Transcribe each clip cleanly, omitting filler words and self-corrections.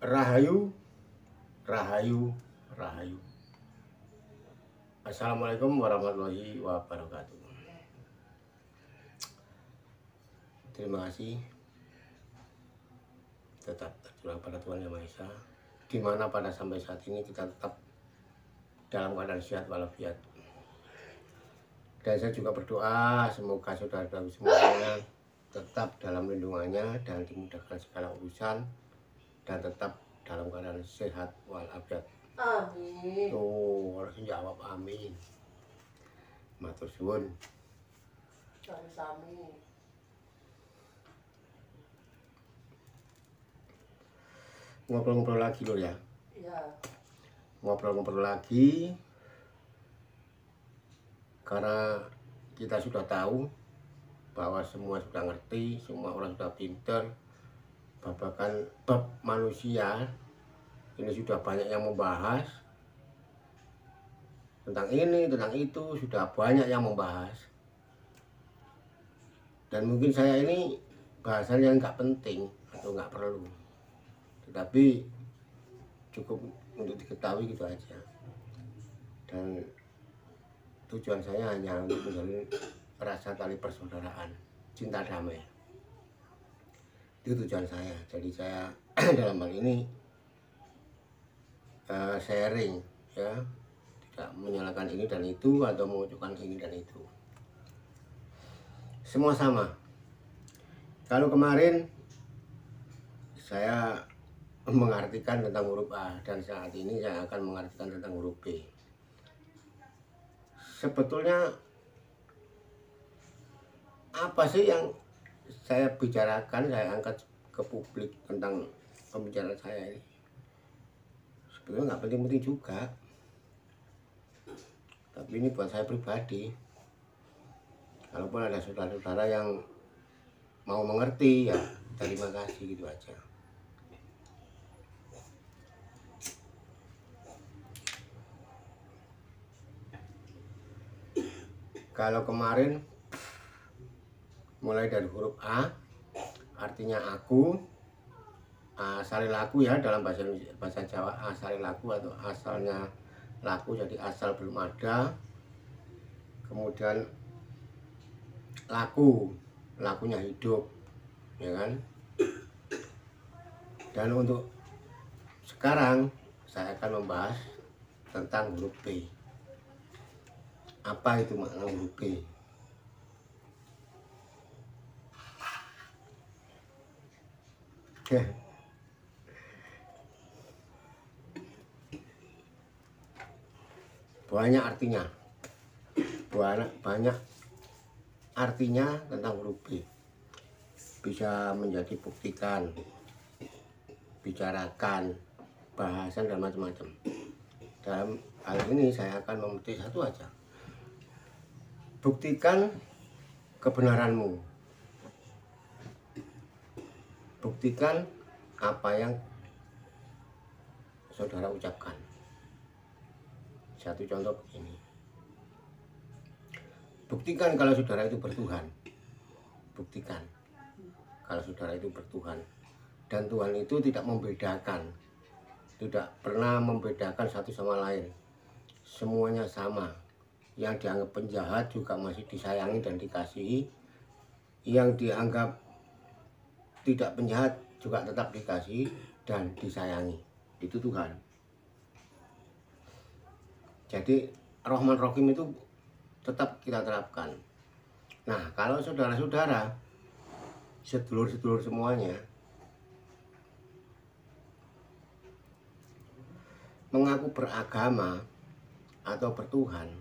Rahayu, Rahayu, Rahayu. Assalamualaikum warahmatullahi wabarakatuh. Terima kasih tetap tercurah pada Tuhan Yang Maha Esa, di mana pada sampai saat ini kita tetap dalam keadaan sehat walafiat. Dan saya juga berdoa semoga saudara-saudara semuanya tetap dalam lindungannya dan dimudahkan segala urusan dan tetap dalam keadaan sehat walafiat. Amin. Tuh, harus jawab amin. Matur suwun. Sami-sami. Ngobrol-ngobrol lagi loh ya. Ya. Ngobrol-ngobrol lagi karena kita sudah tahu bahwa semua sudah ngerti, semua orang sudah pinter babakan bab manusia. Ini sudah banyak yang membahas tentang ini, tentang itu, sudah banyak yang membahas. Dan mungkin saya ini bahasan yang nggak penting atau nggak perlu, tetapi cukup untuk diketahui gitu aja. Dan tujuan saya hanya untuk menjalin rasa tali persaudaraan, cinta damai. Itu tujuan saya. Jadi saya dalam hal ini sharing ya, tidak menyalahkan ini dan itu atau mengucapkan ini dan itu. Semua sama. Kalau kemarin saya mengartikan tentang huruf A dan saat ini saya akan mengartikan tentang huruf B. Sebetulnya apa sih yang saya bicarakan, saya angkat ke publik tentang pembicaraan saya ini? Sebetulnya nggak penting-penting juga, tapi ini buat saya pribadi. Kalaupun ada saudara-saudara yang mau mengerti ya terima kasih, gitu aja. Kalau kemarin mulai dari huruf A, artinya aku, asal laku ya dalam bahasa Jawa, asal laku atau asalnya laku, jadi asal belum ada. Kemudian laku, lakunya hidup, ya kan? Dan untuk sekarang saya akan membahas tentang huruf B. Apa itu makna huruf B? Banyak artinya, banyak artinya tentang huruf B. Bisa menjadi buktikan, bicarakan, bahasan dan macam-macam. Dalam hal ini saya akan memetik satu aja. Buktikan kebenaranmu. Buktikan apa yang saudara ucapkan. Satu contoh begini. Buktikan kalau saudara itu bertuhan. Buktikan kalau saudara itu bertuhan. Dan Tuhan itu tidak membedakan, tidak pernah membedakan satu sama lain. Semuanya sama. Yang dianggap penjahat juga masih disayangi dan dikasihi. Yang dianggap tidak penjahat juga tetap dikasihi dan disayangi. Itu Tuhan. Jadi Rahman Rahim itu tetap kita terapkan. Nah, kalau saudara-saudara, sedulur-sedulur semuanya mengaku beragama atau bertuhan,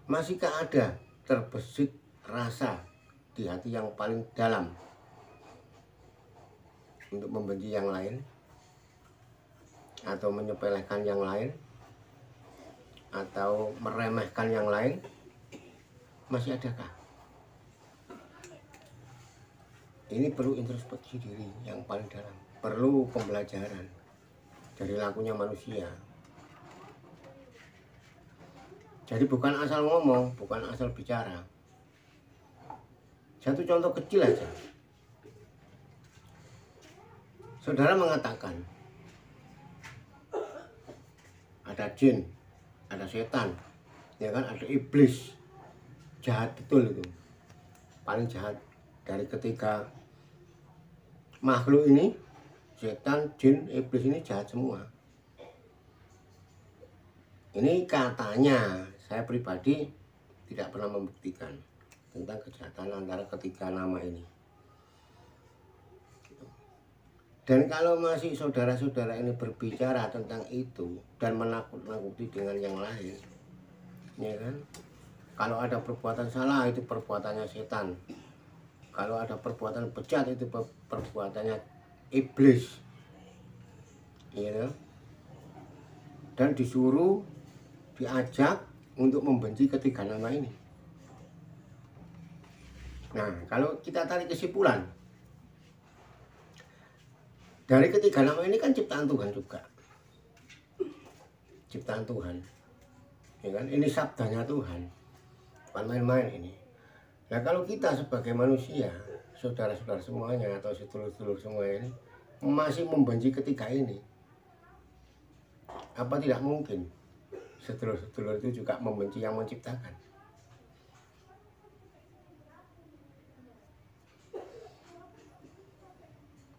masihkah ada terbesit rasa di hati yang paling dalam untuk membenci yang lain atau menyepelekan yang lain atau meremehkan yang lain? Masih adakah? Ini perlu introspeksi diri yang paling dalam, perlu pembelajaran dari lakunya manusia. Jadi bukan asal ngomong, bukan asal bicara. Satu contoh kecil aja. Saudara mengatakan ada jin, ada setan, ya kan, ada iblis. Jahat betul itu, paling jahat dari ketiga makhluk ini. Setan, jin, iblis ini jahat semua. Ini katanya, saya pribadi tidak pernah membuktikan tentang kejahatan antara ketiga nama ini. Dan kalau masih saudara-saudara ini berbicara tentang itu dan menakut-nakuti dengan yang lain, ya kan? Kalau ada perbuatan salah itu perbuatannya setan. Kalau ada perbuatan bejat itu perbuatannya iblis. Ya. Dan disuruh, diajak untuk membenci ketiga nama ini. Nah, kalau kita tarik kesimpulan, dari ketiga nama ini kan ciptaan Tuhan juga. Ciptaan Tuhan. Ya kan? Ini sabdanya Tuhan. Bukan main-main ini. Nah, kalau kita sebagai manusia, saudara-saudara semuanya atau sedulur-sedulur semua ini masih membenci ketiga ini, apa tidak mungkin sedulur-sedulur itu juga membenci yang menciptakan?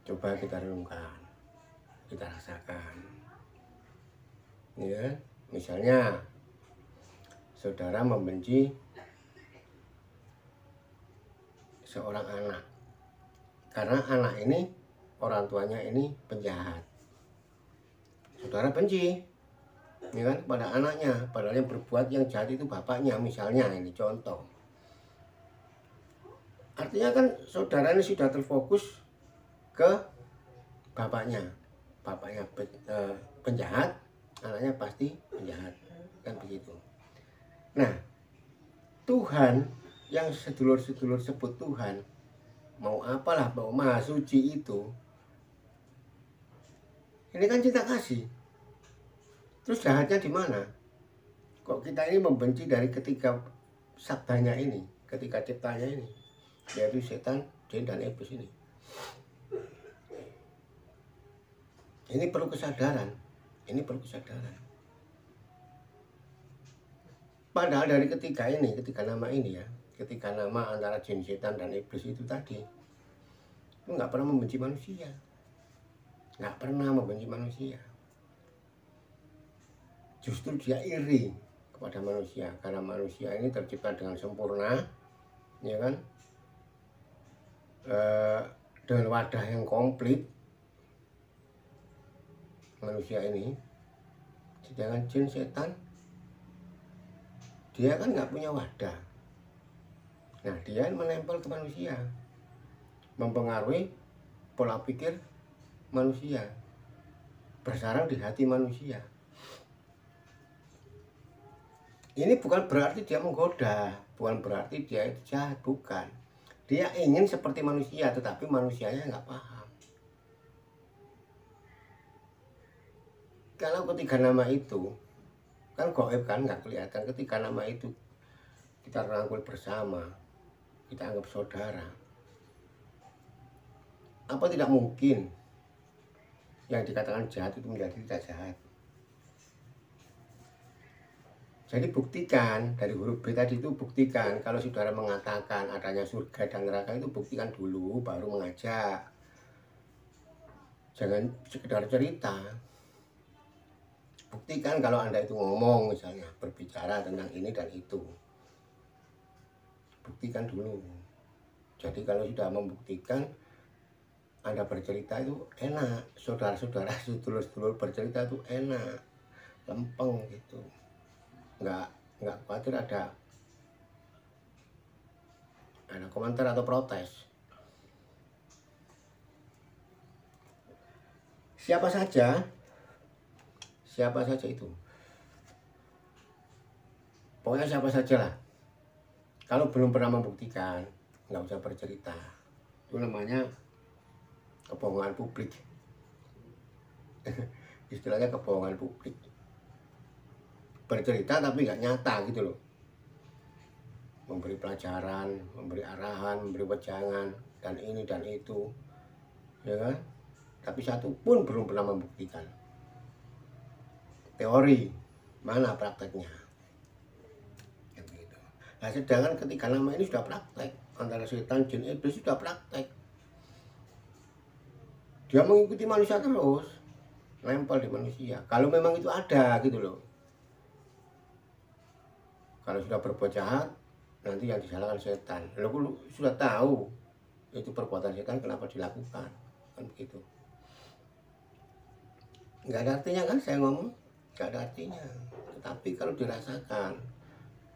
Coba kita renungkan, kita rasakan. Ya, misalnya saudara membenci seorang anak karena anak ini orang tuanya ini penjahat. Saudara benci, ya kan, pada anaknya, padahal yang berbuat yang jahat itu bapaknya, misalnya. Ini contoh. Artinya kan saudara ini sudah terfokus ke bapaknya. Bapaknya penjahat, anaknya pasti penjahat, kan begitu. Nah, Tuhan yang sedulur-sedulur sebut Tuhan, mau apalah, mau Maha Suci itu, ini kan cinta kasih. Terus jahatnya di mana? Kok kita ini membenci dari ketiga sabdanya ini, ketiga ciptanya ini, yaitu setan, jin, dan iblis ini. Ini perlu kesadaran. Ini perlu kesadaran. Padahal dari ketiga ini, ketiga nama ini ya, ketiga nama antara jin, setan, dan iblis itu tadi, itu nggak pernah membenci manusia. Nggak pernah membenci manusia. Justru dia iri kepada manusia, karena manusia ini tercipta dengan sempurna, ya kan, dengan wadah yang komplit. Manusia ini, sedangkan jin, setan, dia kan nggak punya wadah. Nah, dia menempel ke manusia, mempengaruhi pola pikir manusia, bersarang di hati manusia. Ini bukan berarti dia menggoda, bukan berarti dia itu jahat, bukan. Dia ingin seperti manusia, tetapi manusianya nggak paham. Kalau ketiga nama itu kan gaib, kan nggak kelihatan. Ketiga nama itu kita rangkul bersama, kita anggap saudara. Apa tidak mungkin yang dikatakan jahat itu menjadi tidak jahat? Jadi buktikan dari huruf B tadi itu, buktikan. Kalau saudara mengatakan adanya surga dan neraka itu buktikan dulu, baru mengajak. Jangan sekedar cerita. Buktikan kalau Anda itu ngomong, misalnya berbicara tentang ini dan itu, buktikan dulu. Jadi kalau sudah membuktikan, Anda bercerita itu enak. Saudara-saudara, sedulur-sedulur bercerita itu enak, lempeng gitu. Nggak khawatir ada komentar atau protes. Siapa saja itu, pokoknya siapa saja lah. Kalau belum pernah membuktikan, nggak usah bercerita. Itu namanya kebohongan publik. Istilahnya kebohongan publik. Bercerita tapi nggak nyata gitu loh. Memberi pelajaran, memberi arahan, memberi wejangan, dan ini dan itu, ya kan? tapi satu pun belum pernah membuktikan. Teori, mana prakteknya? Gitu. Nah, sedangkan ketiga nama ini sudah praktek, antara setan, jin, iblis sudah praktek. Dia mengikuti manusia terus, nempel di manusia. Kalau memang itu ada gitu loh. Kalau sudah berbuat jahat, nanti yang disalahkan setan. Lalu sudah tahu itu perbuatan setan, kenapa dilakukan? Kan begitu. Nggak ada artinya kan saya ngomong, nggak ada artinya. Tetapi kalau dirasakan,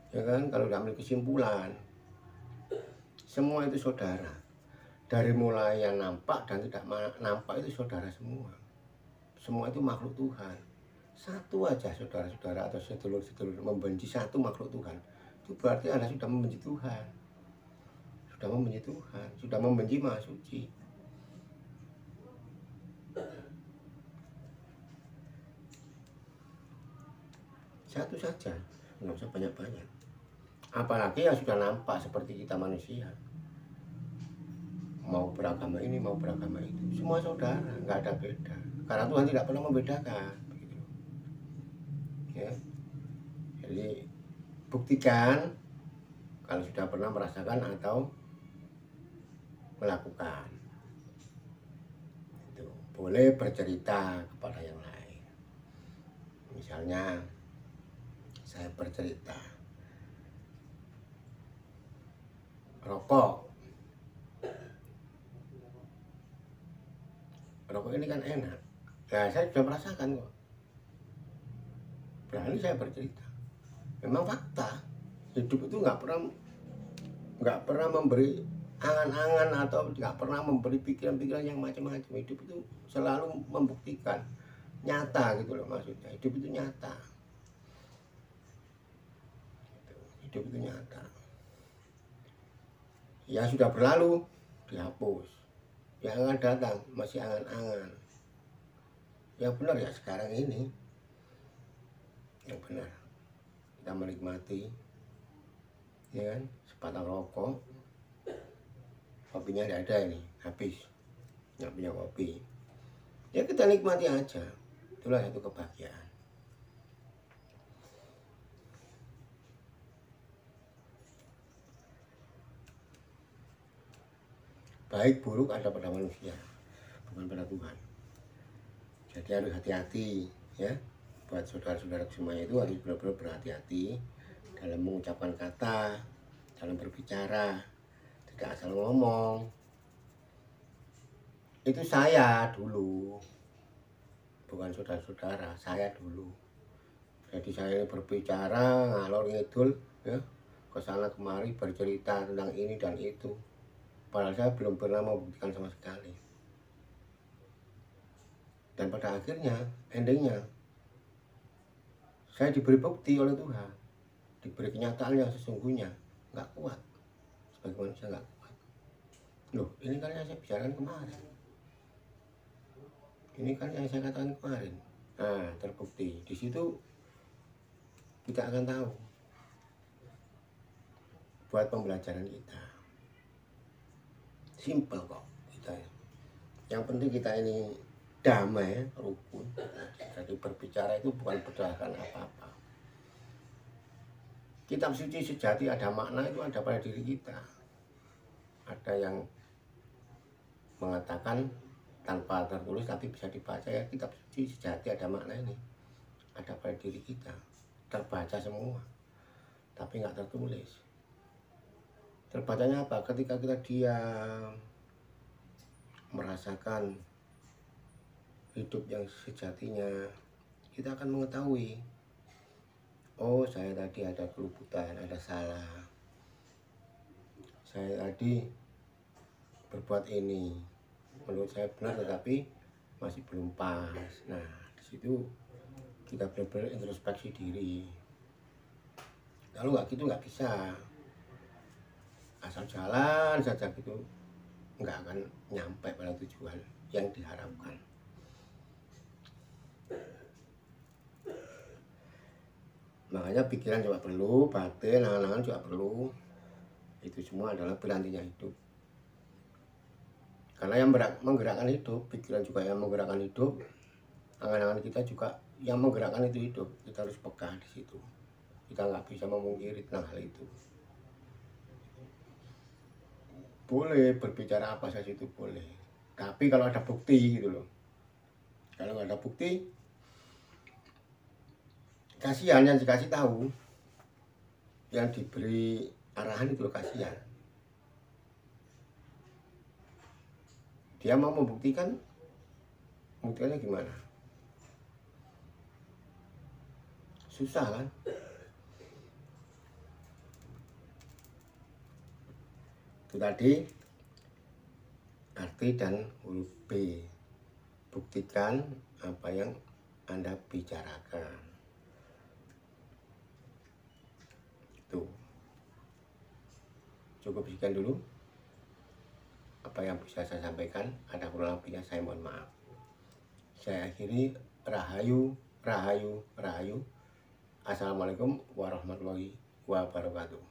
ya kan, kalau diambil kesimpulan, semua itu saudara. Dari mulai yang nampak dan tidak nampak itu saudara semua. Semua itu makhluk Tuhan. Satu aja saudara-saudara atau sedulur-sedulur membenci satu makhluk Tuhan, itu berarti Anda sudah membenci Tuhan. Sudah membenci Tuhan, sudah membenci Maha Suci. Satu saja, nggak usah banyak-banyak. Apalagi yang sudah nampak seperti kita manusia. Mau beragama ini, mau beragama itu, semua saudara, nggak ada beda. Karena Tuhan tidak pernah membedakan. Begitu. Ya. Jadi buktikan kalau sudah pernah merasakan atau melakukan. Itu boleh bercerita kepada yang lain. Misalnya saya bercerita, rokok ini kan enak. Nah, saya sudah merasakan kok. Berani saya bercerita. Memang fakta, hidup itu nggak pernah memberi angan-angan atau nggak pernah memberi pikiran-pikiran yang macam-macam. Hidup itu selalu membuktikan nyata gitu loh, maksudnya hidup itu nyata. Hidup itu nyata. Yang sudah berlalu dihapus, yang akan datang masih angan-angan. Yang benar ya sekarang ini, yang benar kita menikmati, ya kan, sebatang rokok, kopinya tidak ada ini, habis, nggak punya kopi, ya kita nikmati aja, itulah satu kebahagiaan. Baik buruk ada pada manusia, bukan pada Tuhan. Jadi harus hati-hati ya. Buat saudara-saudara semuanya itu harus benar-benar berhati-hati dalam mengucapkan kata, dalam berbicara, tidak asal ngomong. Itu saya dulu, bukan saudara-saudara, saya dulu. Jadi saya ini berbicara ngalor ngidul ya, kesana kemari bercerita tentang ini dan itu. Padahal saya belum pernah membuktikan sama sekali. Dan pada akhirnya, endingnya, saya diberi bukti oleh Tuhan, diberi kenyataan yang sesungguhnya, nggak kuat, sebagai manusia nggak kuat. Loh, ini kan yang saya bicarakan kemarin, ini kan yang saya katakan kemarin. Nah, terbukti di situ kita akan tahu, buat pembelajaran kita, simple kok kita. Yang penting kita ini damai, rukun. Jadi berbicara itu bukan berdasarkan apa-apa. Kitab suci sejati ada makna itu ada pada diri kita. Ada yang mengatakan tanpa tertulis tapi bisa dibaca, ya kitab suci sejati ada makna ini. Ada pada diri kita. Terbaca semua. Tapi nggak tertulis. Terbacanya apa? Ketika kita diam, merasakan hidup yang sejatinya, kita akan mengetahui, oh saya tadi ada keluputan, ada salah, saya tadi berbuat ini menurut saya benar tetapi masih belum pas. Nah di situ kita benar-benar introspeksi diri. Kalau nggak gitu nggak bisa, asal jalan saja gitu nggak akan nyampe pada tujuan yang diharapkan. Makanya pikiran juga perlu, batin, angan-angan juga perlu. Itu semua adalah pirantinya hidup. Karena yang menggerakkan hidup, pikiran juga yang menggerakkan hidup, angan-angan kita juga yang menggerakkan itu hidup. Kita harus peka di situ. Kita nggak bisa memungkiri tentang hal itu. Boleh berbicara apa saja itu boleh, tapi kalau ada bukti gitu loh. Kalau nggak ada bukti, kasihan yang dikasih tahu, yang diberi arahan itu loh, kasihan. Dia mau membuktikan, buktinya gimana? Susah kan? Itu tadi arti dan huruf B. Buktikan apa yang Anda bicarakan. Itu. Cukup sekian dulu apa yang bisa saya sampaikan. Ada kurang lebihnya saya mohon maaf. Saya akhiri. Rahayu, rahayu, rahayu. Assalamualaikum warahmatullahi wabarakatuh.